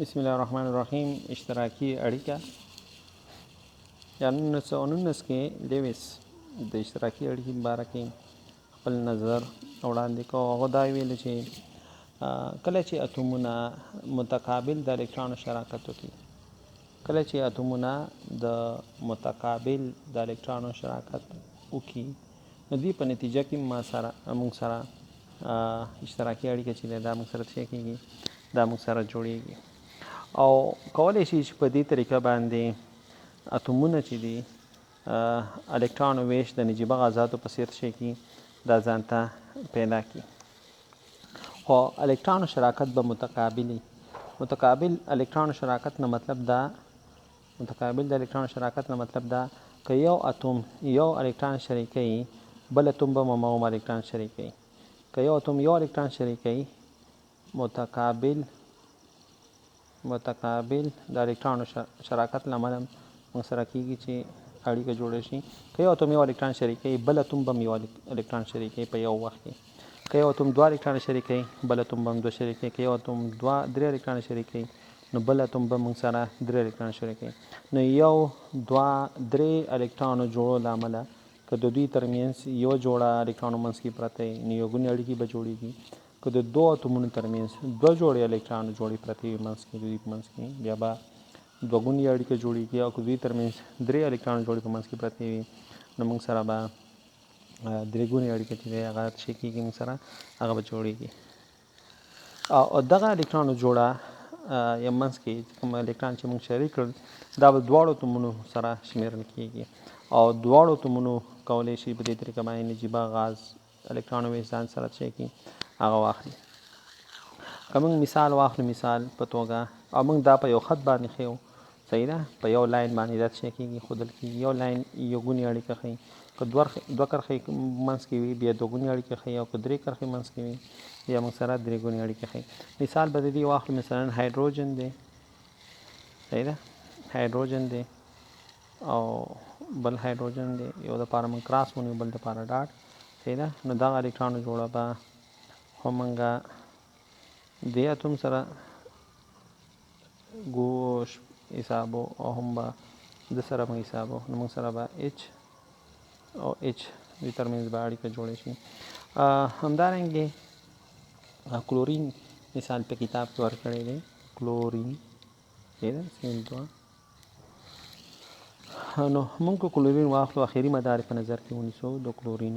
بسم الله الرحمن الرحیم. اشتراکي اړیکه یا 1919 کې لیویس د اشتراکي اړیکې په باره کې خپل نظر وړاندې کوي. هغه دا ویل چې کله چې اتومونه متقابل د الکترونو شراکت وکړي، کله چې اتومونه د متقابل د الکترونو شراکت وکړي، نو دوی په نتیجه کې موږ سره اشتراکي اړیکه چې دا موږ سره څه کېږي، دا موږ سره جوړېږي. او کولی شي چې په دې طریقه باندې اتومونه چې دي الکترون ویش د نجیبه غازاتو په څیر شي کې دا ځان ته پیدا کړي. خو الکترون شراکت به متقابل الکترون شراکت نه مطلب دا که یو اتوم یو الکترون شریکوي، بل اتوم به هم الکترون شریکوي. که یو اتوم یو الکترون شریکوي، متقابل د الکترون شراکت له امله موږ سره کېږي چې اړیکه جوړه شي. که یو اتوم یو الکترون شریکوي، بل اتوم به هم یو الکترون شریکوي په یو وخت کې. که یو اتوم دوه الکترون شریکوي، بل اتوم به هم دوه شریکوي. که یو اتوم درې الکترون شریکوي، نو بل اتوم به موږ سره درې الکترون شریکوي. نو یو دوه درې الکترونو جوړو له امله که د دوی ترمنځ یو جوړه الکترونو منځ کې پرته وي، نو یو ګونې اړیکې به جوړېږي. که د دوه اتومونو ترمنځ دوه جوړې الکترونو جوړې پرتې وي منځ کې، د دوی په منځ کې بیا به دوه ګونې اړیکه جوړېږي. او که دوی ترمنځ درې الکترونو جوړې په منځ کې پرتې وي، نو موږ سره به درې ګونې اړیکه چې دی هغه څه کېږي، موږ سره هغه به جوړېږي. او دغه الکترونو جوړه یا منځ کې کوم الکترون چې موږ شریک کړل، دا به دواړو اتومونو سره شمېرل کېږي. او دواړو اتومونو کولی شي په دې طریقه باندې نجیبه غاز الکترون ویش ځان سره څه کړي، هغه واخلي. که موږ مثال واخلو، مثال په توګه، او موږ دا په یو خط باندې ښیو، صحیح ده، په یو لاین باندې دا څه کېږي، ښودل کېږي. یو لاین یو ګونې اړیکه ښیي. که دوه کرښې منځ کې وي، بیا دوه ګونې اړیکه ښیي. او که درې کرښې منځ کې وي، بیا موږ سره درې ګونې اړیکه ښیي. مثال به د دې واخلو، مثلا هایدروجن دی، صحیح ده، هایدروجن دی او بل هایدروجن دی. یو دپاره موږ کراس ونیو، بل دپاره ډاټ، صحیح ده. نو دغه الکترونو جوړه به خو موږ دې اتوم سره ګوش حسابو او هم به د سره موږ حسابو، نو موږ سره به اچ او اچ دوی ترمنځ به اړیکه جوړه شي. همدارنګې کلورین مثال په کتاب کې ورکړی دی، کلورین، صحیح ده، CO2. نو موږ که کلورین واخلو، اخري مدار په نظر کې ونیسو د کلورین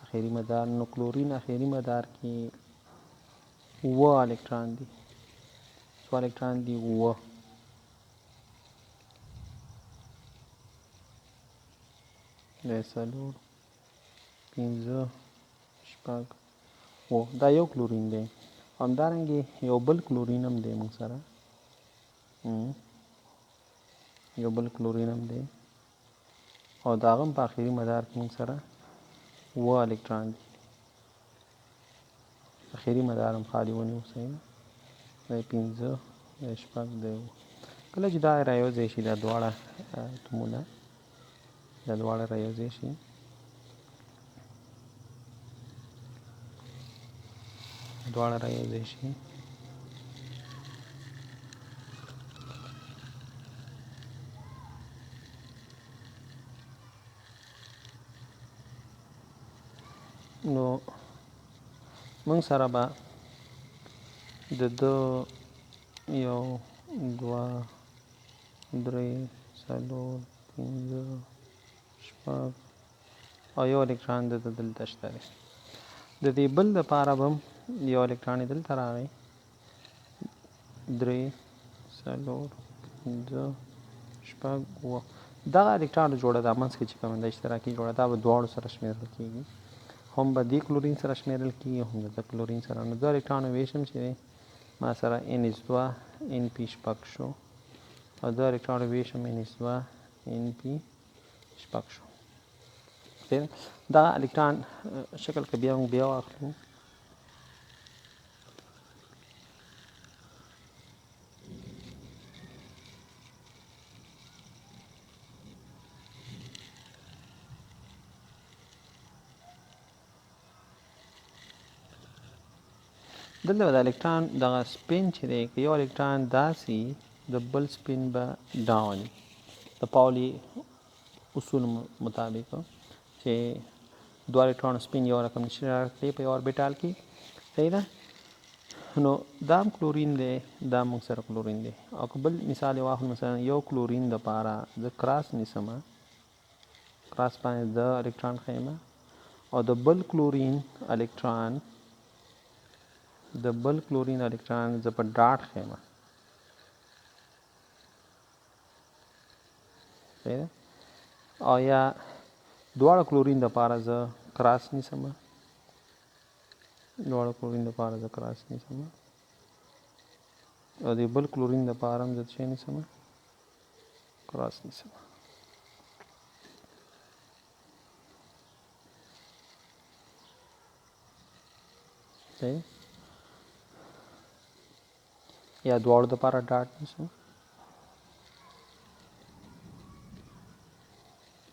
اخري مدار، نو کلورین اخري مدار کې 7 الکترون دي. څو الکترون دي؟ 7. د 4 5 6 7 دا یو کلورین دی. همدارنګې یو بل کلورین هم دی موږ سره، یو بل کلورین هم دی، او د هغه هم په اخري مدار کې موږ سره 7 الکترون دي. اخري مدار هم خالي ونیو، صحیح ده، د 5 د 6 د 7. کله چې دا رایوځای شي، دا دواړه اتومونه دا دواړه رایوځای شي، نو موږ سره به د دو 1 2 3 4 5 6 او یو الکترون د دلته شته دی. د دې بل دپاره به هم یو الکترون یې دلته راغی، 3 4 5 6 7. دغه الکترون جوړه دا منځ کې چې کومه ده اشتراکي جوړه، دا به دواړو سره شمېرل کېږي. هم به دې کلورین سره شمېرل کېږي، هم د کلورین سره. نو د الکترونو ویش هم چې دی ما سره NH2 NP 6 شو، او د الکترونو ویش هم NH2 NP 6 شو. دا الکترون شکل که بیا موږ بیا واخلو، دلته د الکترون دغه سپین چې دی که یو الکترون داسې د بل سپین به ډاون د پاولی اصول مطابق چې دوه الکترون سپین یو رقم نشي راکړی په یو اوربیټال کې صحیح ده نو دا هم کلورین دی دا موږ سره کلورین دی او که بل مثال یې واخلو مثلا یو کلورین دپاره زه کراس نیسمه کراس باندې د الکترون ښیمه او د بل کلورین الکترون زه په ډاټ ښیمه صحیح ده او یا دواړه کلورین دپاره زه کراس نیسمه او د بل کلورین دپاره هم زه څه نیسمه کراس نیسمه صحیح یا دواړو دپاره ډاټ نیسم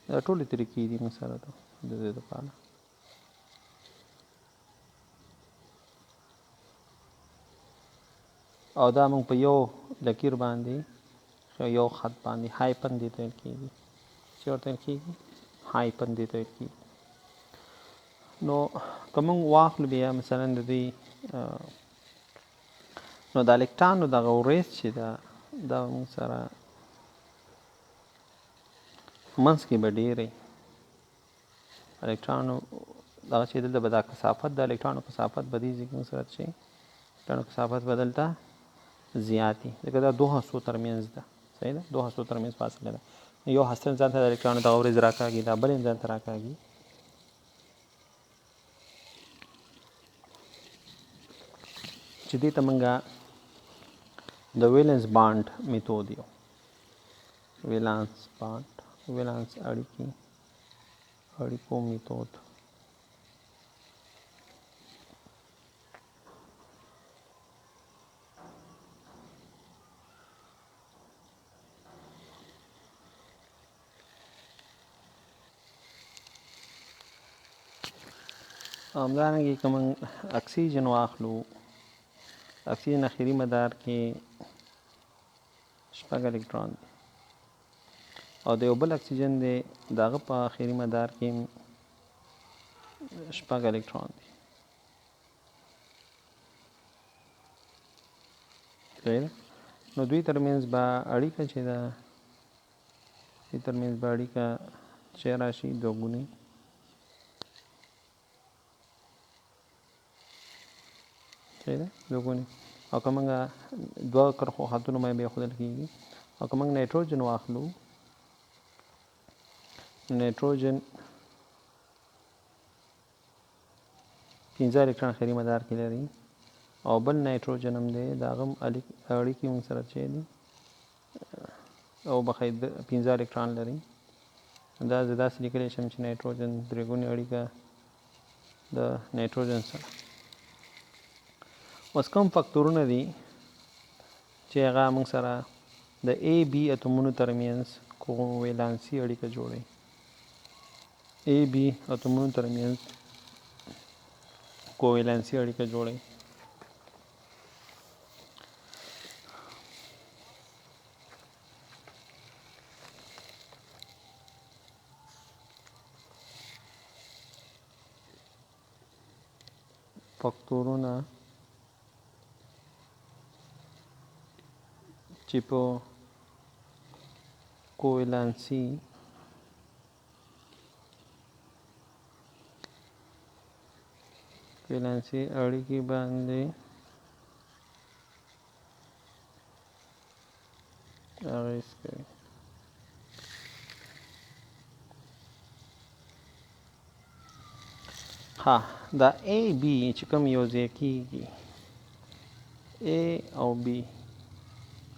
دا ټولې طریقې دي موږ سره د دې دپاره او دا موږ په یو لکیر باندې یو خط باندې هایپن دې ته ویل کېږي چې ورته ویل کېږي هایپن دې ته ویل کېږي نو که موږ واخلو بیا مثلا د دوی نو د الکترونو دغه وریځ چې ده دا موږ سره منځ کې به ډېرې الکترونو دغه چې دلته به دا کثافت د الکترونو کثافت به دې ځای کې موږ سره شي الکترونو کثافت به دلته زیات دي ځکه دا دوه هستو ترمنځ ده صحیح ده دوه هستو ترمنځ فاصله ده یو هسته ځان ته د الکترونو دغه وریځ راکاږي دا بل یې ځان ته راکاږي چې دې ته موږ د ویلنس بانډ میتود یو ویلانس اړیکو میتود همدارنګه که موږ اکسیجن واخلو اکسیجن اخري مدار کې شپږ الکترون دی او د یو بل اکسیجن دی د هغه په اخري مدار کې شپږ الکترون دی صحیح نو دوی ترمنځ به اړیکه چې ده دوی ترمنځ به اړیکه چې راشي دوه ګونې صحیح ده دوه ګونې او که موږ دوه کرښو خطونو باندې به ایښودل کېږي او که موږ نایټروجن واخلو نایټروجن 15 الکترون اخري مدار کې لري او بل نایټروجن هم دی د هغه هم اړیکې موږ سره چې دي او بخۍ 15 الکترون لري دا زه داسې لیکلی شم چې نایټروجن درې ګونې اړیکه د نایټروجن سره اوس کوم فکتورونه دي چې هغه موږ سره د A B اتومونو ترمنځ کوولانسي اړیکه جوړوي A B اتومونو ترمنځ کوولانسي اړیکه جوړوي فکتورونه چې په کوولانسي اړیکې باندې اغېز کوي ها دا A B چې کوم یو ځای کېږي A او B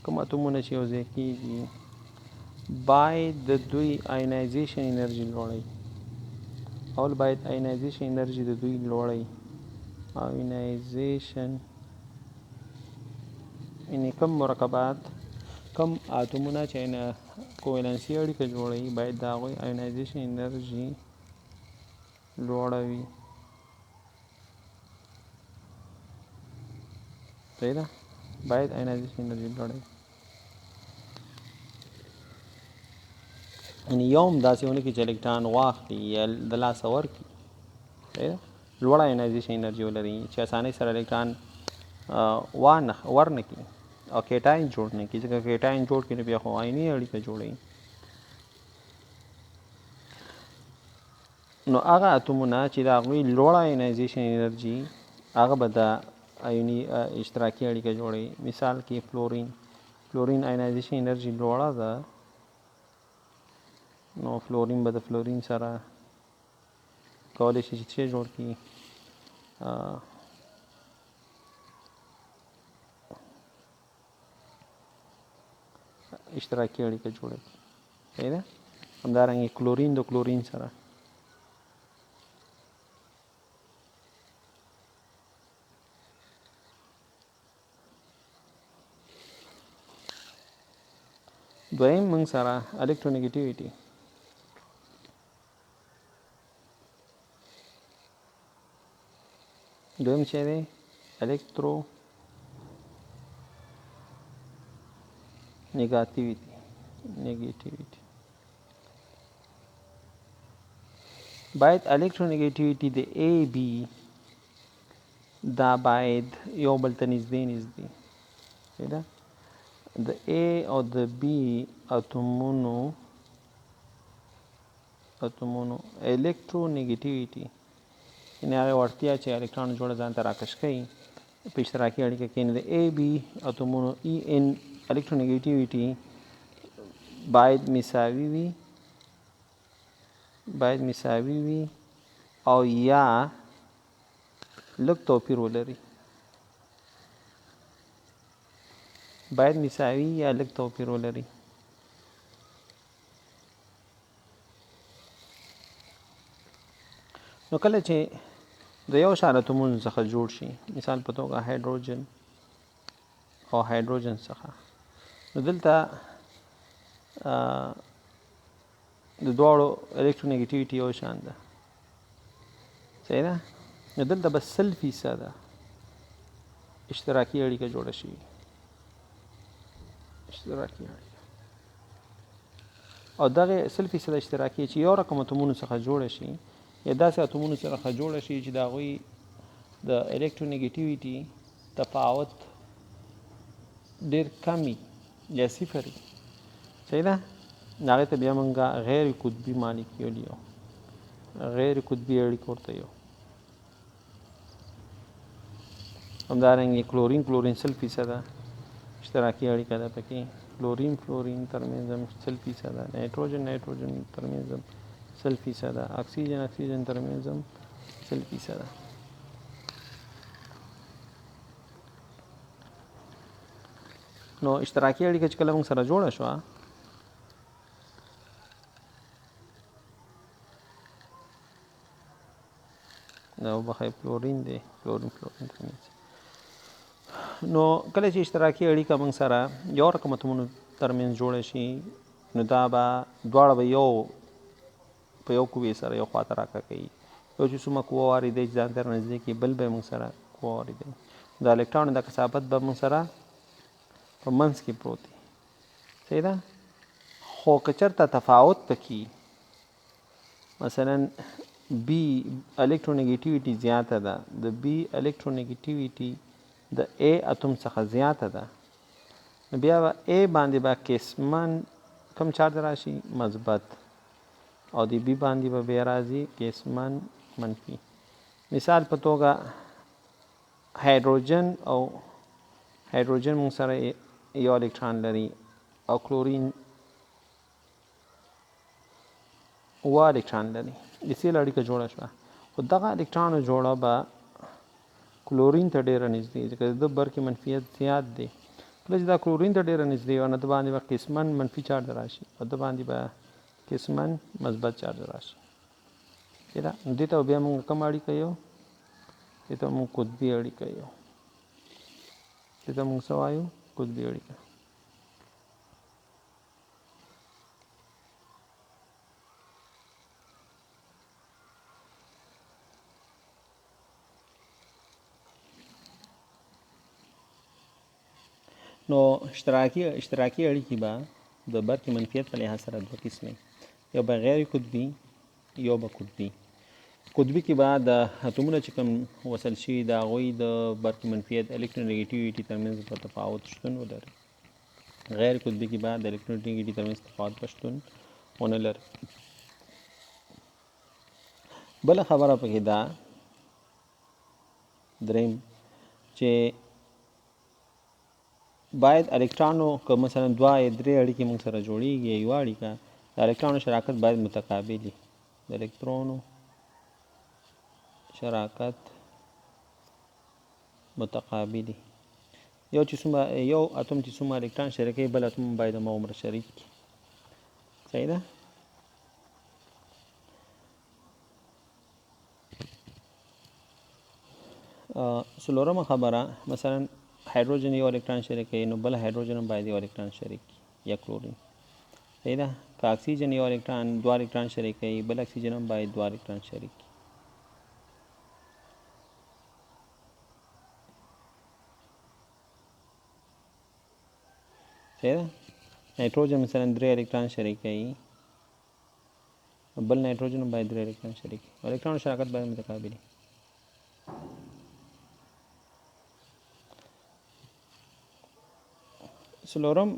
کوم اتومونه چې یو ځای کېږي باید د دوی آینایزیشن انرژي لوړوي اول باید آینایزیشن انرژي د دوی لوړوي آینایزیشن یعنې کم مرکبات کم اتومونه چې کوولانسي اړیکه جوړوي باید د هغوی آینایزیشن انرژي لوړه وي صحیح ده باید آینایزیشن انرژي لوړه وي یعنې یو هم داسې ونه کړي چې الکترون واخلي یا د لاسه ورکړي صحیح ده لوړه آینایزیشن انرژي ولري چې اسانۍ سره الکترون ورنه کړي او کیټاین جوړ نه کړي ځکه کیټاین جوړ کړي نو بیا خو آیني اړیکه جوړوي نو هغه اتومونه چې د هغوی لوړه آینایزیشن انرژي هغه به د آیوني اشتراکي اړیکه جوړوي مثال کې فلورین آینایزیشن انرژي لوړه ده نو فلورین به د فلورین سره کولی شي چې څه جوړ کړي اشتراکي اړیکه جوړه کړي صحیح ده همدارنګه کلورین د کلورین سره دویم موږ سره الکترونیګیټیویټي دویم چې دی الکترو نیګیټیویټي باید الکترونیګیټیویټي د A B دا باید یو بل ته نږدې صحیح ده د A او د B اتومونو الکترونیګیټیویټي یعنې هغه وړتیا چې الکترون جوړه ځان ته راکش کوي په اشتراکي اړیکه کې د A B اتومونو EN الکترونیګیټیویټي باید مساوي وي او یا لږ توپیر ولري نو کله چې د یو شان اتومونو څخه جوړ شي مثال په توګه هایدروجن او هایدروجن څخه نو دلته د دواړو الکترونیګیټیویټي یو شان ده صحیح ده نو دلته به 100% اشتراکي اړیکه جوړه شي او دغه 100% اشتراکي چې یو رقم اتومونو څخه جوړه شي یا داسې اتومونو څخه جوړه شي چې د هغوی د الکترونیګیټیویټي تفاوت ډېر کمی یا صفر وي صحیح ده هغې ته بیا موږ غیر قطبي مالیکیول یو غیر قطبي اړیکه ورته یو همدارنګه کلورین 100% اشتراکي اړیکه ده پکې فلورین ترمنځ هم 100% ده نایټروجن ترمنځ هم 100% ده اکسیجن ترمنځ هم 100% ده نو اشتراکي اړیکه چې کله موږ سره جوړه شوه دا وبخښئ فلورین دی فلورین ترمنځ نو کله چې اشتراکي اړیکه موږ سره یو رقم اتومونو ترمنځ جوړه شي نو دا به دواړه به یو په یو قوې سره یو خواته راکه کوي یو چې څومره قوه واردوي چې ځان ته رانږدې کړي بل به یې موږ سره قوه واردوي د الکترون د کثافت به موږ سره په منځ کې پروت دی صحیح ده خو که چېرته تفاوت پکې مثلا B الکترونیګیټیویټي زیاته ده د B الکترونیګیټیویټي د A اتوم څخه زیاته ده نو بیا به A باندې به قسماً کم چارج راشي مثبت او د B باندې به بیا راځي قسماً منفي مثال په توګه هایدروجن موږ سره یو الکترون لري او کلورین 2 الکترون لري د سیل اړیکه جوړه شوه خو دغه الکترون جوړه به کلورین ته ډېره نږدې ځکه د بر کې منفیت زیات دی کله چې دا کلورین ته ډېره نږدې وه نو د باندې به قسماً منفي چارج راشي او د باندې به قسماً مثبت چارج راشي نو دې ته بیا موږ کوم اړیکه یو دې ته موږ قطبي اړیکه یو دې ته موږ څه وایو قطبي اړیکه نو اشتراکي اړیکې به د برقي منفیت په لحاظ سره دوه قسمه یو به غیر قطبي یو به قطبي. قطبي کې به د اتومونه چې کوم وصل شي د هغوی د برقي منفیت الکترونیګیټیویټي ترمنځ په تفاوت شتون ولري. غیر قطبي کې به د الکترونیګیټي ترمنځ تفاوت په شتون ونه لري. بله خبره پکې دا دریم چې باید الکترانو که مثلا دوه یا درې اړیکې موږ سره جوړیږي یوه اړیکه د الکترانو شراکت باید متقابل وي. د الکترونو شراکت متقابل وي. یو اتوم چې څومره الکتران شریکوي بل اتوم باید هماغومره شریک کړي. صحیح ده؟ څلورمه خبره مثلا هایدروجن یو الکتران شریکوي نو بل هایدروجن هم باید یو الکتران شریک کړي یا کلورین. صحیح ده؟ که اکسیجن یو الکتران دوه الکتران شریکوي بل اکسیجن هم باید دوه الکتران شریک کړي. صحیح ده؟ نایتروجن مثلا درې الکتران شریکوي بل نایتروجن هم باید درې الکتران شریک کړي. الکترانو شراکت باید متقابل وي. څلورم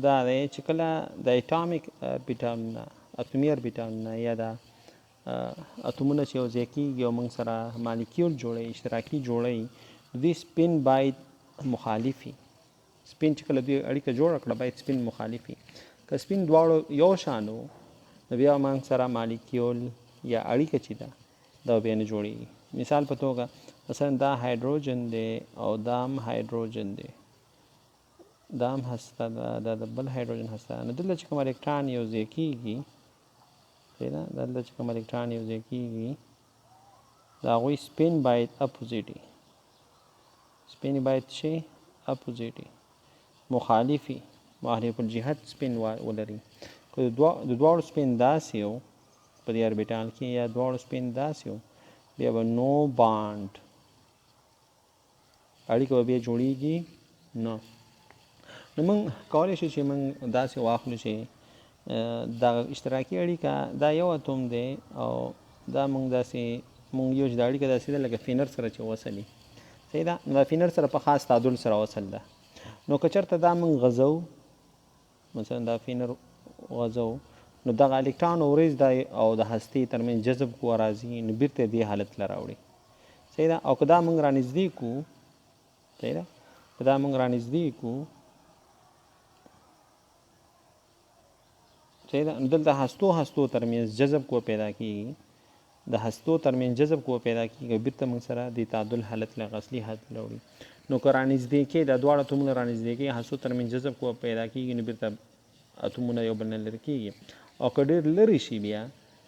دا دی چې کله د اټامیک اربیټالونه اتومي اربیټالونه یا د اتومونه چې یو ځای کېږي او موږ سره مالیکیول جوړوي اشتراکي جوړوي دوی سپین باید مخالف وي. سپین چې کله دوی اړیکه جوړه کړه باید سپین مخالف وي. که سپین دواړو یو شان وو نو بیا موږ سره مالیکیول یا اړیکه چې ده دا بیا نه جوړېږي. مثال په توګه مثلا دا هایدروجن دی او دا هم هایدروجن دی دا هم هسته ده د بل هایدروجن هسته نو دلته چې کوم الکتران یو ځای کېږي دلته چې کوم الکتران یو ځای کېږي د هغوی سپین باید اپوزیټ وي. سپین باید شي اپوزیټ وي مخالف وي مخالف الجهت سپین ولري. که د دواړو سپین داسې یو په دې اربیټال کې یا دواړو سپین داسې یو بیا به نو بانډ اړیکه به بیا جوړېږي نه. نو موږ کولی شو چې موږ داسې واخلو چې دا اشتراکي اړیکه دا یو اتوم دی او دا موږ یو چې دا اړیکه داسې ده لکه فینر سره چې وصل وي. صحیح ده؟ نو دا فینر سره په خاص تعادل سره وصل ده. نو که چېرته دا موږ غځو مثلا دا فینر غځو نو دغه الکتران وریځ دا او د هستې ترمنځ جذب قوه راځي نو بیرته دې حالت له راوړي. صحیح ده؟ او که دا موږ رانږدې کړو صحیح ده؟ که دا موږ رانږدې کړو صحیح ده؟ نو دلته هستو ترمنځ جذب قوه پیدا کېږي. د هستو ترمنځ جذب قوه پیدا کېږي او بیرته موږ سره د تعادل حالت له اصلي حالت راوړي. نو که رانږدې کې دا دواړه اتومونه رانږدې کې هستو ترمنځ جذب قوه پیدا کېږي نو بیرته اتومونه یو بل نه لرې کېږي. او که ډېر لرې شي بیا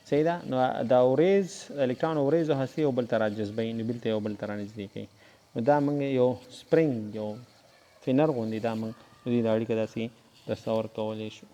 صحیح ده نو دا وریځ الکتران وریځ او هستې یو بل ته راجذبوي نو بیرته یو بل ته رانږدې کوي. نو دا موږ یو سپرینګ یو فینر غوندې دا موږ د دې د اړیکه داسې تصور کولی شو.